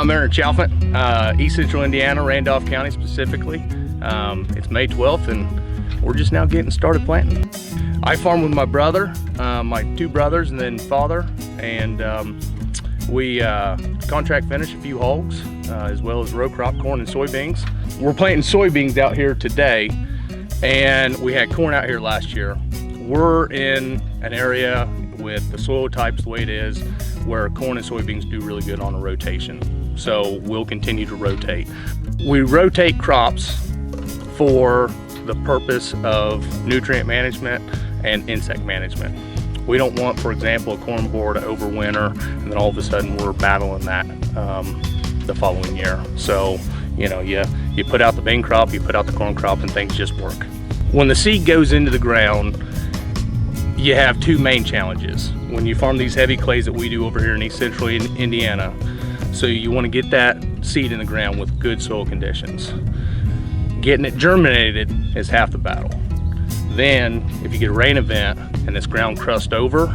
down there in Chalfant, East Central Indiana, Randolph County specifically. It's May 12th and we're just now getting started planting. I farm with my brother, my two brothers and then father, and we contract finish a few hogs as well as row crop corn and soybeans. We're planting soybeans out here today, and we had corn out here last year. We're in an area with the soil types the way it is where corn and soybeans do really good on a rotation. So we'll continue to rotate. We rotate crops for the purpose of nutrient management and insect management. We don't want, for example, a corn borer to overwinter and then all of a sudden we're battling that the following year. So, you know, you put out the bean crop, you put out the corn crop, and things just work. When the seed goes into the ground, you have two main challenges when you farm these heavy clays that we do over here in East Central Indiana. So you want to get that seed in the ground with good soil conditions. Getting it germinated is half the battle. Then if you get a rain event and this ground crust over,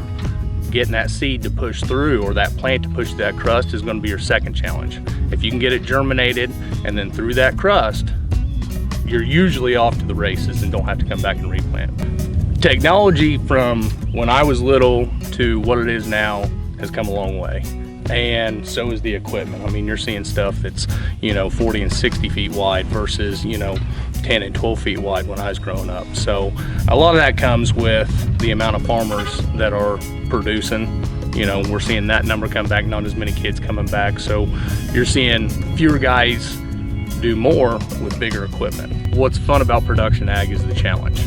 getting that seed to push through or that plant to push that crust is going to be your second challenge. If you can get it germinated and then through that crust, you're usually off to the races and don't have to come back and replant. Technology from when I was little to what it is now has come a long way, and so is the equipment. I mean, you're seeing stuff that's, you know, 40 and 60 feet wide versus, you know, 10 and 12 feet wide when I was growing up. So a lot of that comes with the amount of farmers that are producing. You know, we're seeing that number come back, not as many kids coming back. So you're seeing fewer guys do more with bigger equipment. What's fun about production ag is the challenge.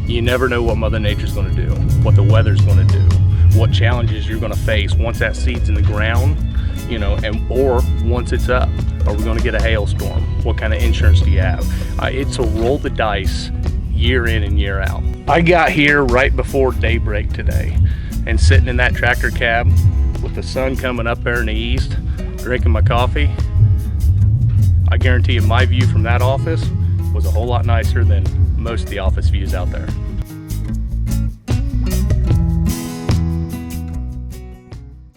You never know what Mother Nature's going to do, what the weather's going to do, what challenges you're going to face once that seed's in the ground, you know, or once it's up. Are we going to get a hailstorm? What kind of insurance do you have? It's a roll the dice year in and year out. I got here right before daybreak today, and sitting in that tractor cab with the sun coming up there in the east, drinking my coffee, I guarantee you my view from that office was a whole lot nicer than most of the office views out there.